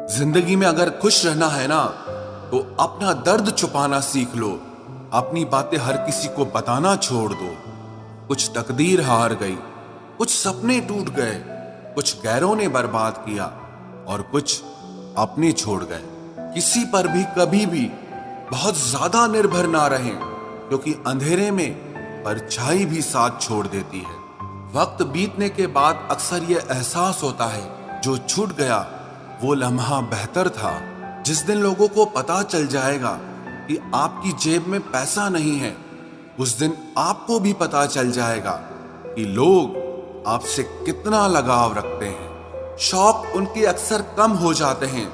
जिंदगी में अगर खुश रहना है ना, तो अपना दर्द छुपाना सीख लो। अपनी बातें हर किसी को बताना छोड़ दो। कुछ तकदीर हार गई, कुछ सपने टूट गए, कुछ गैरों ने बर्बाद किया और कुछ अपने छोड़ गए। किसी पर भी कभी भी बहुत ज्यादा निर्भर ना रहें, क्योंकि अंधेरे में परछाई भी साथ छोड़ देती है। वक्त बीतने के बाद अक्सर यह एहसास होता है, जो छूट गया वो लम्हा बेहतर था। जिस दिन लोगों को पता चल जाएगा कि आपकी जेब में पैसा नहीं है, उस दिन आपको भी पता चल जाएगा कि लोग आपसे कितना लगाव रखते हैं। शौक उनके अक्सर कम हो जाते हैं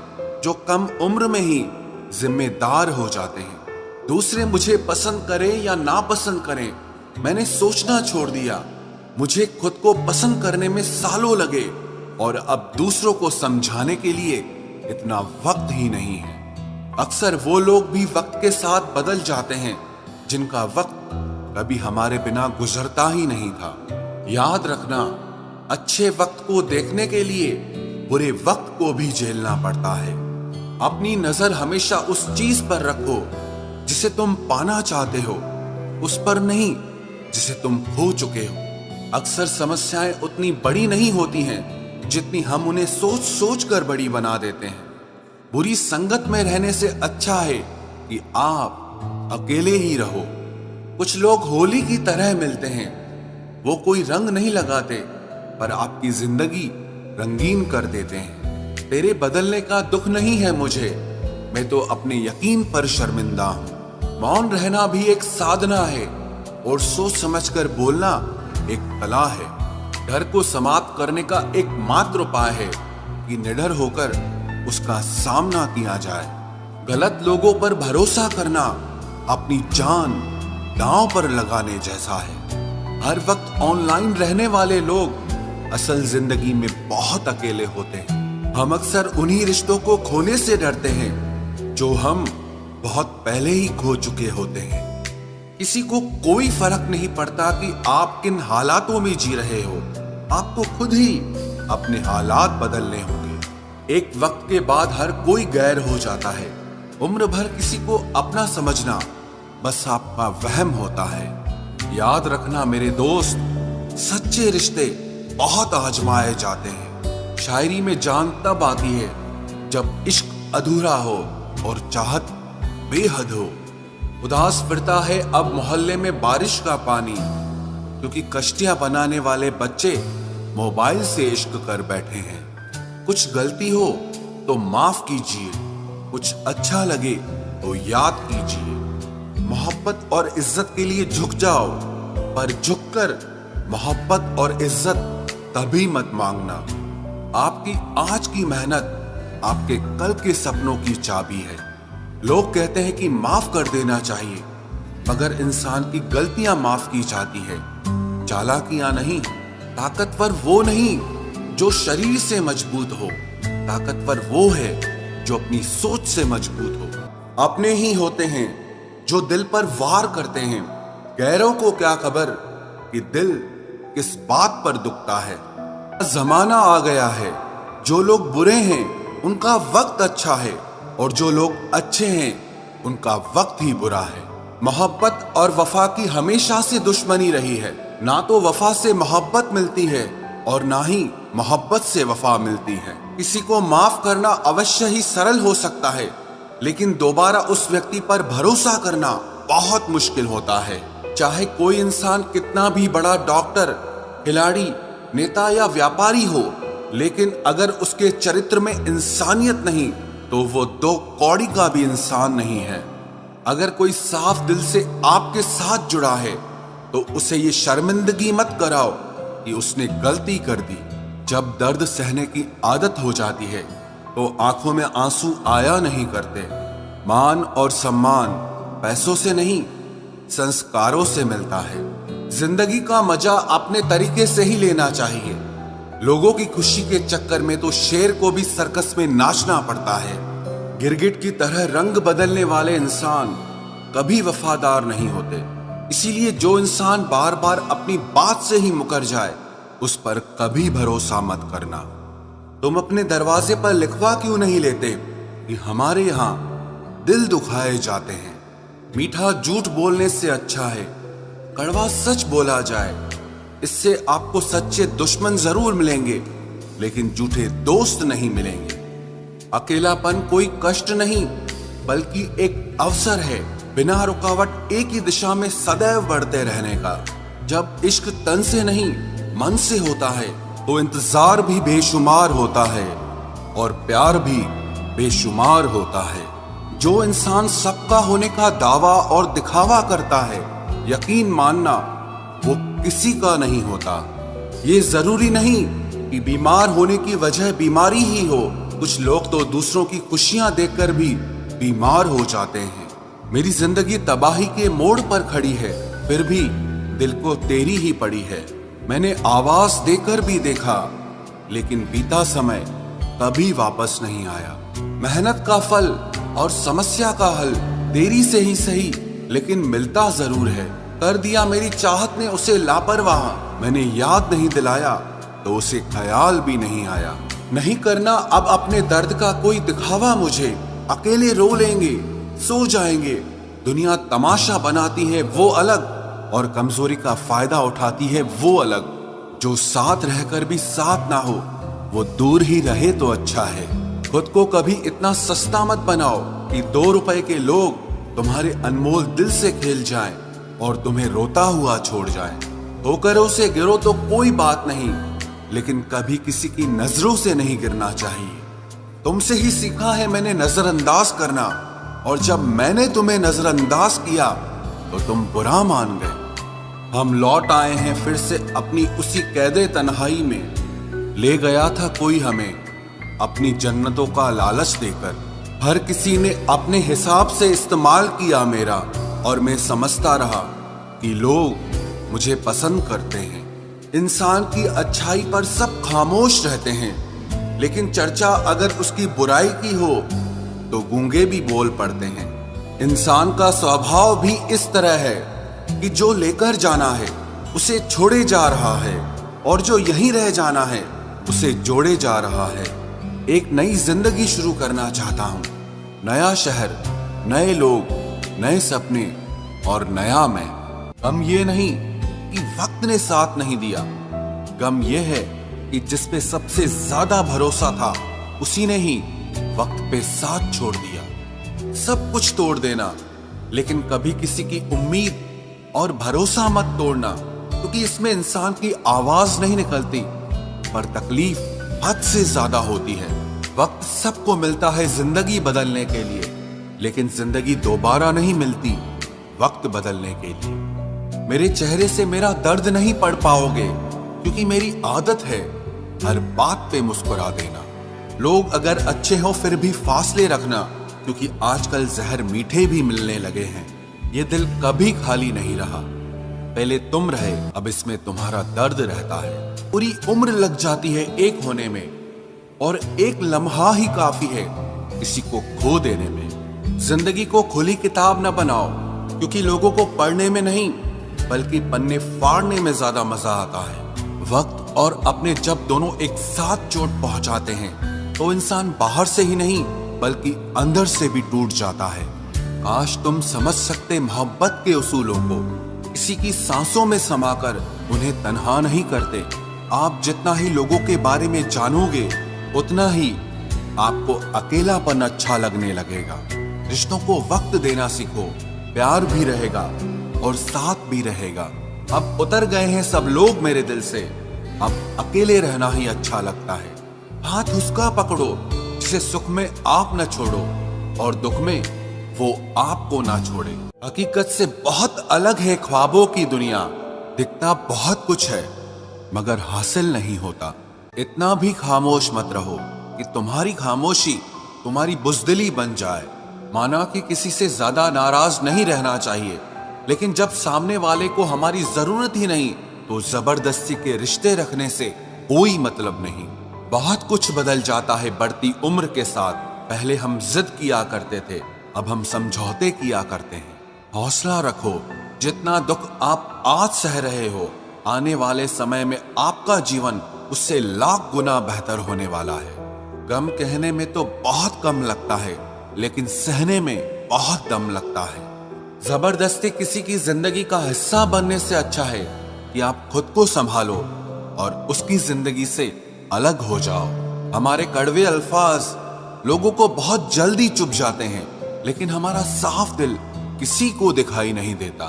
जो कम उम्र में ही जिम्मेदार हो जाते हैं। दूसरे मुझे पसंद करें या ना पसंद करें, मैंने सोचना छोड़ दिया। मुझे खुद को पसंद करने में सालों लगे और अब दूसरों को समझाने के लिए इतना वक्त ही नहीं है। अक्सर वो लोग भी वक्त के साथ बदल जाते हैं जिनका वक्त कभी हमारे बिना गुजरता ही नहीं था। याद रखना, अच्छे वक्त को देखने के लिए बुरे वक्त को भी झेलना पड़ता है। अपनी नजर हमेशा उस चीज पर रखो जिसे तुम पाना चाहते हो, उस पर नहीं जिसे तुम खो चुके हो। अक्सर समस्याएं उतनी बड़ी नहीं होती हैं जितनी हम उन्हें सोच सोच कर बड़ी बना देते हैं। बुरी संगत में रहने से अच्छा है कि आप अकेले ही रहो। कुछ लोग होली की तरह मिलते हैं, वो कोई रंग नहीं लगाते पर आपकी जिंदगी रंगीन कर देते हैं। तेरे बदलने का दुख नहीं है मुझे, मैं तो अपने यकीन पर शर्मिंदा हूं। मौन रहना भी एक साधना है और सोच समझकर बोलना एक कला है। डर को समाप्त करने का एकमात्र उपाय है कि निडर होकर उसका सामना किया जाए। गलत लोगों पर भरोसा करना अपनी जान दांव पर लगाने जैसा है। हर वक्त ऑनलाइन रहने वाले लोग असल जिंदगी में बहुत अकेले होते हैं। हम अक्सर उन्हीं रिश्तों को खोने से डरते हैं जो हम बहुत पहले ही खो चुके होते हैं। किसी को कोई फर्क नहीं पड़ता कि आप किन हालातों में जी रहे हो, आपको खुद ही अपने हालात बदलने होंगे। एक वक्त के बाद हर कोई गैर हो जाता है। उम्र भर किसी को अपना समझना बस आपका वहम होता है। याद रखना मेरे दोस्त, सच्चे रिश्ते बहुत आजमाए जाते हैं। शायरी में जान तब आती है जब इश्क अधूरा हो और चाहत बेहद हो। उदास फिरता है अब मोहल्ले में बारिश का पानी, क्योंकि कश्तियां बनाने वाले बच्चे मोबाइल से इश्क कर बैठे हैं। कुछ गलती हो तो माफ कीजिए, कुछ अच्छा लगे तो याद कीजिए। मोहब्बत और इज्जत के लिए झुक जाओ, पर झुककर मोहब्बत और इज्जत कभी मत मांगना। आपकी आज की मेहनत आपके कल के सपनों की चाबी है। लोग कहते हैं कि माफ कर देना चाहिए, मगर इंसान की गलतियां माफ की जाती है, चालाकियां नहीं। ताकतवर वो नहीं जो शरीर से मजबूत हो, ताकतवर वो है जो अपनी सोच से मजबूत हो। अपने ही होते हैं जो दिल पर वार करते हैं, गैरों को क्या खबर कि दिल किस बात पर दुखता है। जमाना आ गया है, जो लोग बुरे हैं उनका वक्त अच्छा है और जो लोग अच्छे हैं उनका वक्त ही बुरा है। मोहब्बत और वफा की हमेशा से दुश्मनी रही है। ना तो वफा से मोहब्बत मिलती है और ना ही मोहब्बत से वफा मिलती है। किसी को माफ करना अवश्य ही सरल हो सकता है, लेकिन दोबारा उस व्यक्ति पर भरोसा करना बहुत मुश्किल होता है। चाहे कोई इंसान कितना भी बड़ा डॉक्टर, खिलाड़ी, नेता या व्यापारी हो, लेकिन अगर उसके चरित्र में इंसानियत नहीं तो वो दो कौड़ी का भी इंसान नहीं है। अगर कोई साफ दिल से आपके साथ जुड़ा है तो उसे ये शर्मिंदगी मत कराओ कि उसने गलती कर दी। जब दर्द सहने की आदत हो जाती है तो आंखों में आंसू आया नहीं करते। मान और सम्मान पैसों से नहीं, संस्कारों से मिलता है। जिंदगी का मजा अपने तरीके से ही लेना चाहिए। लोगों की खुशी के चक्कर में तो शेर को भी सर्कस में नाचना पड़ता है। गिरगिट की तरह रंग बदलने वाले इंसान कभी वफादार नहीं होते। इसीलिए जो इंसान बार बार अपनी बात से ही मुकर जाए, उस पर कभी भरोसा मत करना। तुम अपने दरवाजे पर लिखवा क्यों नहीं लेते कि हमारे यहाँ दिल दुखाए जाते हैं। मीठा झूठ बोलने से अच्छा है कड़वा सच बोला जाए। इससे आपको सच्चे दुश्मन जरूर मिलेंगे, लेकिन झूठे दोस्त नहीं मिलेंगे। अकेलापन कोई कष्ट नहीं, बल्कि एक अवसर है बिना रुकावट एक ही दिशा में सदैव बढ़ते रहने का। जब इश्क तन से नहीं मन से होता है तो इंतजार भी बेशुमार होता है और प्यार भी बेशुमार होता है। जो इंसान सबका होने का दावा और दिखावा करता है, यकीन मानना वो किसी का नहीं होता। ये जरूरी नहीं कि बीमार होने की वजह बीमारी ही हो। कुछ लोग तो दूसरों की खुशियां देखकर भी बीमार हो जाते हैं। मेरी जिंदगी तबाही के मोड़ पर खड़ी है, फिर भी दिल को तेरी ही पड़ी है। मैंने आवाज देकर भी देखा, लेकिन बीता समय कभी वापस नहीं आया। मेहनत का फल और समस्या का हल देरी से ही सही, लेकिन मिलता जरूर है। कर दिया मेरी चाहत ने उसे लापरवाह। मैंने याद नहीं दिलाया तो उसे ख्याल भी नहीं आया। नहीं करना अब अपने दर्द का कोई दिखावा मुझे। अकेले रो लेंगे, सो जाएंगे। दुनिया तमाशा बनाती है वो अलग, और कमजोरी का फायदा उठाती है वो अलग। जो साथ रहकर भी साथ ना हो, वो दूर ही रहे तो अच्छा है। खुद को कभी इतना सस्ता मत बनाओ कि 2 रुपए के लोग तुम्हारे अनमोल दिल से खेल जाएं और तुम्हें रोता हुआ छोड़ जाएं। ठोकरों से गिरो तो कोई बात नहीं, लेकिन कभी किसी की नजरों से नहीं गिरना चाहिए। तुमसे ही सीखा है मैंने नजरअंदाज करना, और जब मैंने तुम्हें नजरअंदाज किया तो तुम बुरा मान गए। हम लौट आए हैं फिर से अपनी उसी कैदे तन्हाई में। ले गया था कोई हमें अपनी जन्नतों का लालच देकर। हर किसी ने अपने हिसाब से इस्तेमाल किया मेरा, और मैं समझता रहा कि लोग मुझे पसंद करते हैं। इंसान की अच्छाई पर सब खामोश रहते हैं, लेकिन चर्चा अगर उसकी बुराई की हो तो गूंगे भी बोल पड़ते हैं। इंसान का स्वभाव भी इस तरह है कि जो लेकर जाना है उसे छोड़े जा रहा है, और जो यहीं रह जाना है उसे जोड़े जा रहा है। एक नई जिंदगी शुरू करना चाहता हूँ। नया शहर, नए लोग, नए सपने और नया मैं। गम ये नहीं कि वक्त ने साथ नहीं दिया, गम ये है कि जिस पे सबसे ज्यादा भरोसा था उसी ने ही वक्त पे साथ छोड़ दिया। सब कुछ तोड़ देना, लेकिन कभी किसी की उम्मीद और भरोसा मत तोड़ना, क्योंकि इसमें इंसान की आवाज नहीं निकलती, पर तकलीफ हद से ज्यादा होती है। वक्त सबको मिलता है जिंदगी बदलने के लिए, लेकिन जिंदगी दोबारा नहीं मिलती वक्त बदलने के लिए। मेरे चेहरे से मेरा दर्द नहीं पढ़ पाओगे, क्योंकि मेरी आदत है हर बात पे मुस्कुरा देना। लोग अगर अच्छे हो फिर भी फासले रखना, क्योंकि आजकल जहर मीठे भी मिलने लगे हैं। ये दिल कभी खाली नहीं रहा। पहले तुम रहे, अब इसमें तुम्हारा दर्द रहता है। पूरी उम्र लग जाती है एक होने में, और एक लम्हा ही काफी है किसी को खो देने में। जिंदगी को खुली किताब न बनाओ, क्योंकि लोगों को पढ़ने में नहीं बल्कि पन्ने फाड़ने में ज्यादा मजा आता है। वक्त और अपने जब दोनों एक साथ चोट पहुंचाते हैं तो इंसान बाहर से ही नहीं बल्कि अंदर से भी टूट जाता है। काश तुम समझ सकते मोहब्बत के उसूलों को, किसी की सांसों में समाकर उन्हें तन्हा नहीं करते। आप जितना ही लोगों के बारे में जानोगे उतना ही आपको अकेलापन अच्छा लगने लगेगा। रिश्तों को वक्त देना सीखो, प्यार भी रहेगा और साथ भी रहेगा। अब उतर गए हैं सब लोग मेरे दिल से, अब अकेले रहना ही अच्छा लगता है। हाथ उसका पकड़ो जिसे सुख में आप न छोड़ो और दुख में वो आपको ना छोड़े। हकीकत से बहुत अलग है ख्वाबों की दुनिया। दिखता बहुत कुछ है मगर हासिल नहीं होता। इतना भी खामोश मत रहो कि तुम्हारी खामोशी तुम्हारी बुज़दिली बन जाए। माना कि किसी से ज्यादा नाराज नहीं रहना चाहिए, लेकिन जब सामने वाले को हमारी जरूरत ही नहीं तो जबरदस्ती के रिश्ते रखने से कोई मतलब नहीं। बहुत कुछ बदल जाता है बढ़ती उम्र के साथ। पहले हम जिद किया करते थे, अब हम समझौते किया करते हैं। हौसला रखो, जितना दुख आप आज सह रहे हो आने वाले समय में आपका जीवन उससे लाख गुना बेहतर होने वाला है। गम कहने में तो बहुत कम लगता है, लेकिन सहने में बहुत दम लगता है। जबरदस्ती किसी की जिंदगी का हिस्सा बनने से अच्छा है कि आप खुद को संभालो और उसकी जिंदगी से अलग हो जाओ। हमारे कड़वे अल्फाज लोगों को बहुत जल्दी चुभ जाते हैं, लेकिन हमारा साफ दिल किसी को दिखाई नहीं देता।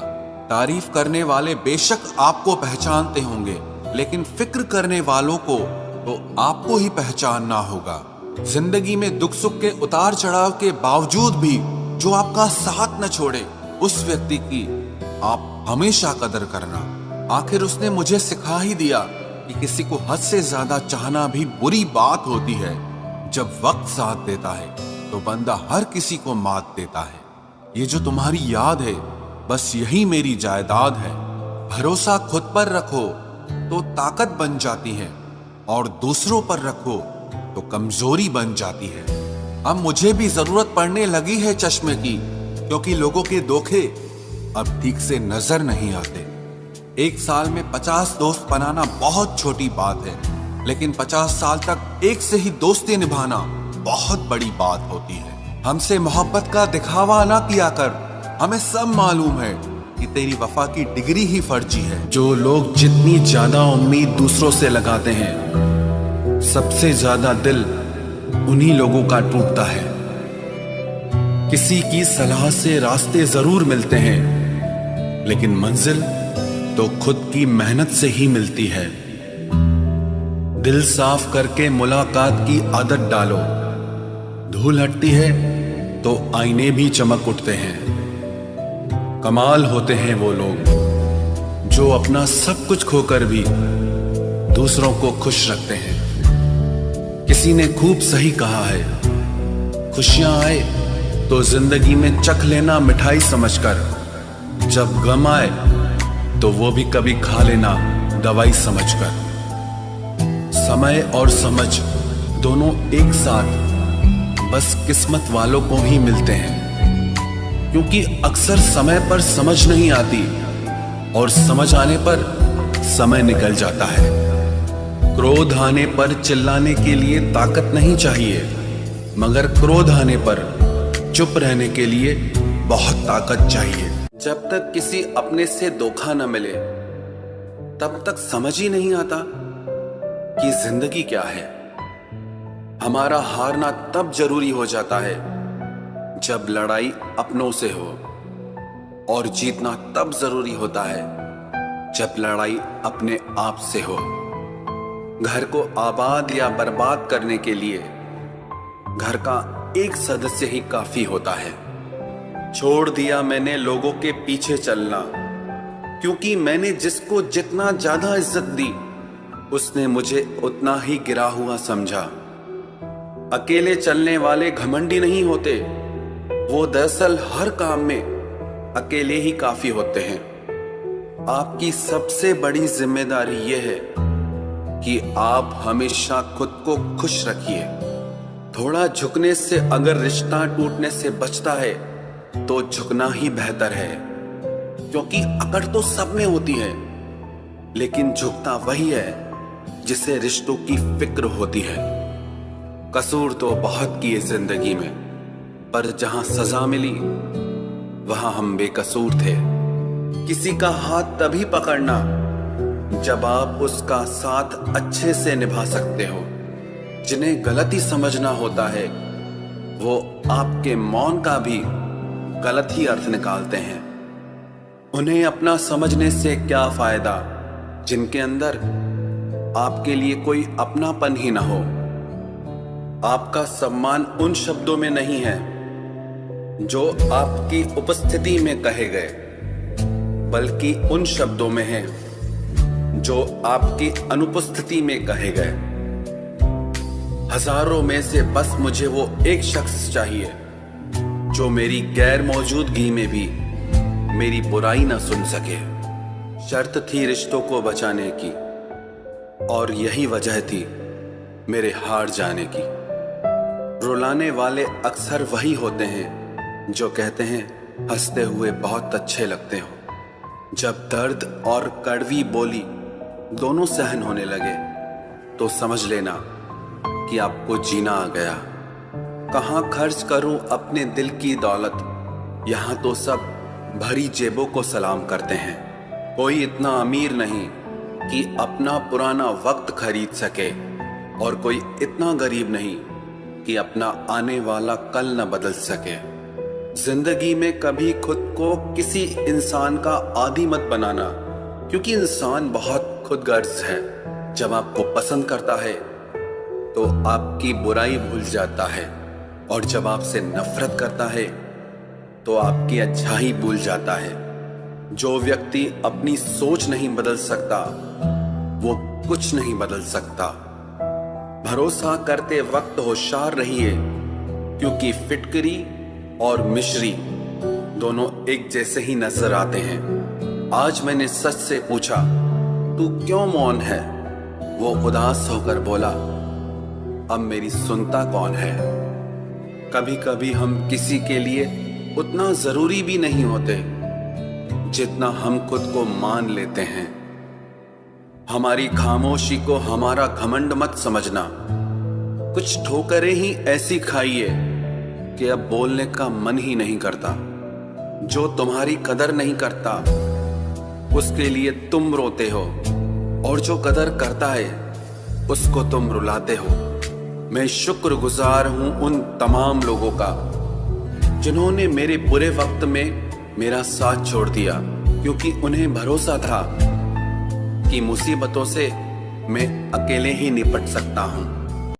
तारीफ करने वाले बेशक आपको पहचानते होंगे, लेकिन फिक्र करने वालों को तो आपको ही पहचानना होगा। जिंदगी में दुख सुख के उतार चढ़ाव के बावजूद भी जो आपका साथ न छोड़े, उस व्यक्ति की आप हमेशा कदर करना। आखिर उसने मुझे सिखा ही दिया कि किसी को हद से ज्यादा चाहना भी बुरी बात होती है। जब वक्त साथ देता है तो बंदा हर किसी को मात देता है। ये जो तुम्हारी याद है, बस यही मेरी जायदाद है। भरोसा खुद पर रखो तो ताकत बन जाती है, और दूसरों पर रखो तो कमजोरी बन जाती है। अब मुझे भी जरूरत पड़ने लगी है चश्मे की, क्योंकि लोगों के धोखे अब ठीक से नजर नहीं आते। एक साल में 50 दोस्त बनाना बहुत छोटी बात है, लेकिन 50 साल तक एक से ही दोस्ती निभाना बहुत बड़ी बात होती है। हमसे मोहब्बत का दिखावा ना किया कर, हमें सब मालूम है कि तेरी वफा की डिग्री ही फर्जी है। जो लोग जितनी ज्यादा उम्मीद दूसरों से लगाते हैं, सबसे ज्यादा दिल उन्हीं लोगों का टूटता है। किसी की सलाह से रास्ते जरूर मिलते हैं, लेकिन मंजिल तो खुद की मेहनत से ही मिलती है। दिल साफ करके मुलाकात की आदत डालो, धूल हटती है तो आईने भी चमक उठते हैं। कमाल होते हैं वो लोग जो अपना सब कुछ खोकर भी दूसरों को खुश रखते हैं। किसी ने खूब सही कहा है, खुशियां आए तो जिंदगी में चख लेना मिठाई समझकर, जब गम आए तो वो भी कभी खा लेना दवाई समझकर। समय और समझ दोनों एक साथ बस किस्मत वालों को ही मिलते हैं, क्योंकि अक्सर समय पर समझ नहीं आती और समझ आने पर समय निकल जाता है। क्रोध आने पर चिल्लाने के लिए ताकत नहीं चाहिए, मगर क्रोध आने पर चुप रहने के लिए बहुत ताकत चाहिए। जब तक किसी अपने से धोखा न मिले, तब तक समझ ही नहीं आता कि जिंदगी क्या है। हमारा हारना तब जरूरी हो जाता है जब लड़ाई अपनों से हो, और जीतना तब जरूरी होता है जब लड़ाई अपने आप से हो। घर को आबाद या बर्बाद करने के लिए घर का एक सदस्य ही काफी होता है। छोड़ दिया मैंने लोगों के पीछे चलना, क्योंकि मैंने जिसको जितना ज्यादा इज्जत दी, उसने मुझे उतना ही गिरा हुआ समझा। अकेले चलने वाले घमंडी नहीं होते, वो दरअसल हर काम में अकेले ही काफी होते हैं। आपकी सबसे बड़ी जिम्मेदारी यह है कि आप हमेशा खुद को खुश रखिए। थोड़ा झुकने से अगर रिश्ता टूटने से बचता है तो झुकना ही बेहतर है, क्योंकि अकड़ तो सब में होती है, लेकिन झुकता वही है जिसे रिश्तों की फिक्र होती है। कसूर तो बहुत किए जिंदगी में, पर जहां सजा मिली वहां हम बेकसूर थे। किसी का हाथ तभी पकड़ना जब आप उसका साथ अच्छे से निभा सकते हो। जिन्हें गलती समझना होता है वो आपके मौन का भी गलत ही अर्थ निकालते हैं। उन्हें अपना समझने से क्या फायदा जिनके अंदर आपके लिए कोई अपनापन ही ना हो। आपका सम्मान उन शब्दों में नहीं है जो आपकी उपस्थिति में कहे गए, बल्कि उन शब्दों में है जो आपकी अनुपस्थिति में कहे गए। हजारों में से बस मुझे वो एक शख्स चाहिए जो मेरी गैर मौजूदगी में भी मेरी बुराई ना सुन सके। शर्त थी रिश्तों को बचाने की, और यही वजह थी मेरे हार जाने की। रुलाने वाले अक्सर वही होते हैं जो कहते हैं हंसते हुए बहुत अच्छे लगते हो। जब दर्द और कड़वी बोली दोनों सहन होने लगे तो समझ लेना कि आपको जीना आ गया। कहाँ खर्च करूं अपने दिल की दौलत, यहाँ तो सब भरी जेबों को सलाम करते हैं। कोई इतना अमीर नहीं कि अपना पुराना वक्त खरीद सके, और कोई इतना गरीब नहीं कि अपना आने वाला कल न बदल सके। जिंदगी में कभी खुद को किसी इंसान का आदी मत बनाना, क्योंकि इंसान बहुत खुदगर्ज है। जब आपको पसंद करता है तो आपकी बुराई भूल जाता है, और जब आपसे नफरत करता है तो आपकी अच्छाई भूल जाता है। जो व्यक्ति अपनी सोच नहीं बदल सकता वो कुछ नहीं बदल सकता। भरोसा करते वक्त होशियार रहिए, क्योंकि फिटकरी और मिश्री दोनों एक जैसे ही नजर आते हैं। आज मैंने सच से पूछा, तू क्यों मौन है? वो उदास होकर बोला, अब मेरी सुनता कौन है? कभी कभी हम किसी के लिए उतना जरूरी भी नहीं होते जितना हम खुद को मान लेते हैं। हमारी खामोशी को हमारा घमंड मत समझना। कुछ ठोकरें ही ऐसी खाइए कि अब बोलने का मन ही नहीं करता। जो तुम्हारी कदर नहीं करता उसके लिए तुम रोते हो, और जो कदर करता है उसको तुम रुलाते हो। मैं शुक्रगुजार हूं उन तमाम लोगों का जिन्होंने मेरे बुरे वक्त में मेरा साथ छोड़ दिया, क्योंकि उन्हें भरोसा था कि मुसीबतों से मैं अकेले ही निपट सकता हूं।